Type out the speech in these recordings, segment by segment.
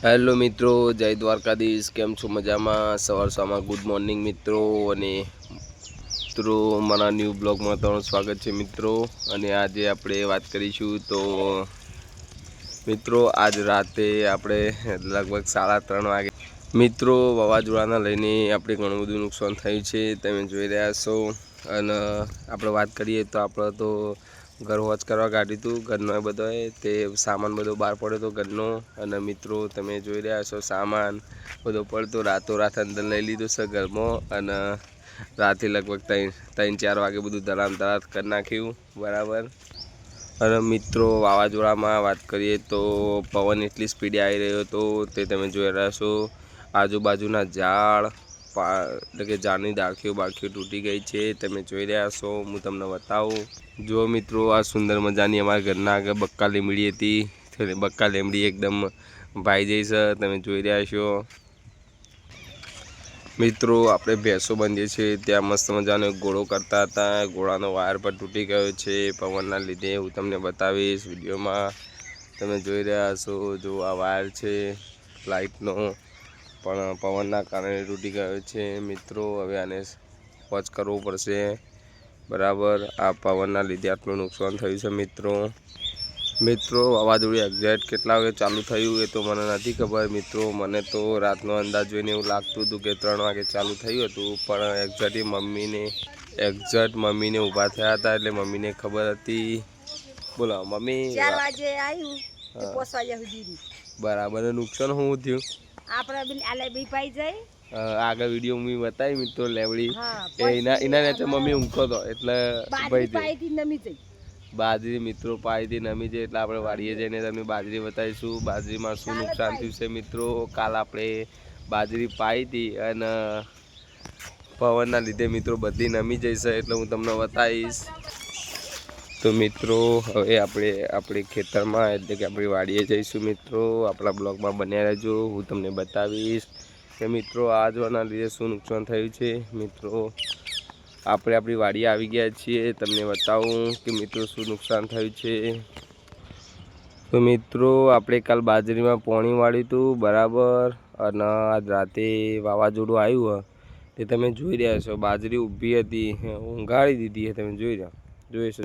Hello મિત્રો, જય દ્વારકાધીશ. કેમ છો? મજામાં? સવારમાં ગુડ મોર્નિંગ મિત્રો. અને મિત્રો મારા ન્યૂ બ્લોગમાં તમારું સ્વાગત છે મિત્રો. અને આજે આપણે વાત કરીશું તો મિત્રો આજ રાતે આપણે લગભગ 3:30 વાગે મિત્રો વાવાઝોડાના લઈને આપણે ઘણું બધું નુકસાન થયું છે, તમે જોઈ રહ્યા છો. અને આપણે વાત કરીએ તો આપણે તો ઘર વોચ કરવા કાઢ્યું હતું, ઘરનો બધો તે સામાન બધો બહાર પડ્યો હતો ઘરનો. અને મિત્રો તમે જોઈ રહ્યા છો સામાન બધો પડતો રાતોરાત અંદર લઈ લીધો છે ઘરમાં. અને રાતે લગભગ 3-4 વાગે બધું ધરામ કરી નાખ્યું બરાબર. અને મિત્રો વાવાઝોડામાં વાત કરીએ તો પવન એટલી સ્પીડે આવી રહ્યો હતો તે તમે જોઈ રહ્યા છો. આજુબાજુના ઝાડ એટલે કે ઝાડની ડાળખીઓ તૂટી ગઈ છે, તમે જોઈ રહ્યા છો. હું તમને બતાવું. જો મિત્રો આ સુંદર મજાની અમારા ઘરના આગળ બક્કા લીમડી હતી, બક્કા લીમડી એકદમ ભાઈ જઈ છે, તમે જોઈ રહ્યા છો. મિત્રો આપણે ભેંસો બાંધીએ છીએ ત્યાં મસ્ત મજાનો એક ઘોડો કરતા હતા, ઘોડાનો વાયર પર તૂટી ગયો છે પવનના લીધે. હું તમને બતાવીશ વિડીયોમાં. તમે જોઈ રહ્યા છો જો આ વાયર છે લાઇટનો, પણ પવનના કારણે તૂટી ગયો છે મિત્રો. હવે આને વોચ કરવું પડશે બરાબર. આ પવનના લીધે આટલું નુકસાન થયું છે મિત્રો વાવાઝોડું એક્ઝેક્ટ કેટલા વાગે ચાલુ થયું એ તો મને નથી ખબર મિત્રો. મને તો રાતનો અંદાજ જોઈને એવું લાગતું હતું કે 3 વાગે ચાલુ થયું હતું, પણ એક્ઝેક્ટ મમ્મીને ઊભા થયા હતા એટલે મમ્મીને ખબર હતી. બોલો મમ્મી. 4 વાગે આવ્યું તો 5 વાગ્યા સુધી બરાબર. નુકસાન શું થયું? આપણે આલે બી પાઈ જાય. આગળ વિડીયો મેં બતાવી મિત્રો લેવડી એના નેચે મમ્મી ઊંઘતો હતો એટલે બાજરી મિત્રો પાઈથી નમી જાય એટલે આપણે વાડીએ જઈને તમને બાજરી બતાવીશું. બાજરીમાં શું નુકસાન થયું છે મિત્રો. કાલ આપણે બાજરી પાઈ હતી અને પવનના લીધે મિત્રો બધી નમી જશે એટલે હું તમને બતાવીશ. તો મિત્રો હવે આપણે ખેતરમાં એટલે કે આપણી વાડીએ જઈશું મિત્રો. આપણા બ્લોગમાં બન્યા રહેજો, હું તમને બતાવીશ કે મિત્રો આજવાના લીધે શું નુકસાન થયું છે. મિત્રો આપણે આપણી વાડીએ આવી ગયા છીએ, તમને બતાવું કે મિત્રો શું નુકસાન થયું છે. તો મિત્રો આપણે કાલ બાજરીમાં પાણી વાળ્યું હતું બરાબર. અને આજ રાતે વાવાઝોડું આવ્યું તે તમે જોઈ રહ્યા છો. બાજરી ઊભી હતી, ઊંઘાડી દીધી, તમે જોઈશો.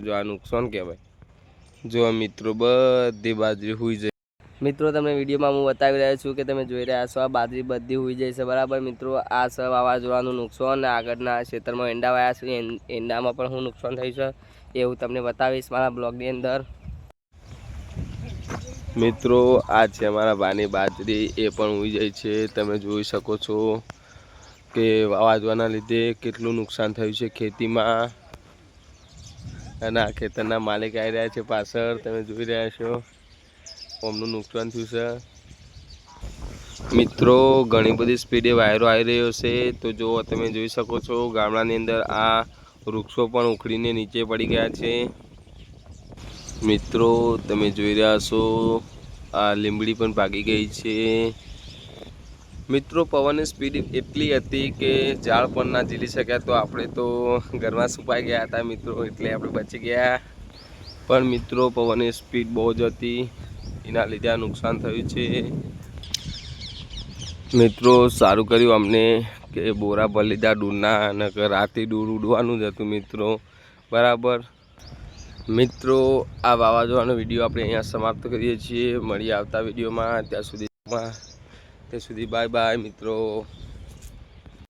જો આ નુકસાન કહેવાય. જો મિત્રો બધી બાજરી હુઈ જાય. મિત્રો તમને વિડીયોમાં હું બતાવી રહ્યો છું કે તમે જોઈ રહ્યા છો આ બાજરી બધી હુઈ જાય છે બરાબર. મિત્રો આ છે વાવાઝોડાનું નુકસાન. આગળના ખેતરમાં એંડા વાયા છે, એંડામાં પણ શું નુકસાન થયું છે એ હું તમને બતાવીશ મારા બ્લોગની અંદર. મિત્રો આ છે અમારા ભાઈની બાજરી, એ પણ હુઈ જાય છે. તમે જોઈ શકો છો કે વાવાઝોડાના લીધે કેટલું નુકસાન થયું છે ખેતીમાં. અને આ ખેતરના માલિક આવી રહ્યા છે પાછળ, તમે જોઈ રહ્યા છો. ઓમનું નુકસાન થયું છે મિત્રો. ઘણી બધી સ્પીડે વાયરો આવી રહ્યો છે. તો જો તમે જોઈ શકો છો ગામડાની અંદર આ વૃક્ષો પણ ઉખડીને નીચે પડી ગયા છે. મિત્રો તમે જોઈ રહ્યા છો આ લીમડી પણ ભાગી ગઈ છે. મિત્રો પવનની સ્પીડ એટલી હતી કે ઝાડ પણ ના ઝીલી શક્યા. તો આપણે તો ઘરમાં છુપાઈ ગયા હતા મિત્રો, એટલે આપણે બચી ગયા. પણ મિત્રો પવનની સ્પીડ બહુ જ હતી, એના લીધે આ નુકસાન થયું છે. મિત્રો સારું કર્યું અમને કે બોરા ભરી લીધા દૂરના, અને રાતે દૂર ઉડવાનું જ હતું મિત્રો બરાબર. મિત્રો આ વાવાઝોડાનો વિડીયો આપણે અહીંયા સમાપ્ત કરીએ છીએ. મળીએ આવતા વિડીયોમાં. ત્યાં સુધી બાય બાય મિત્રો.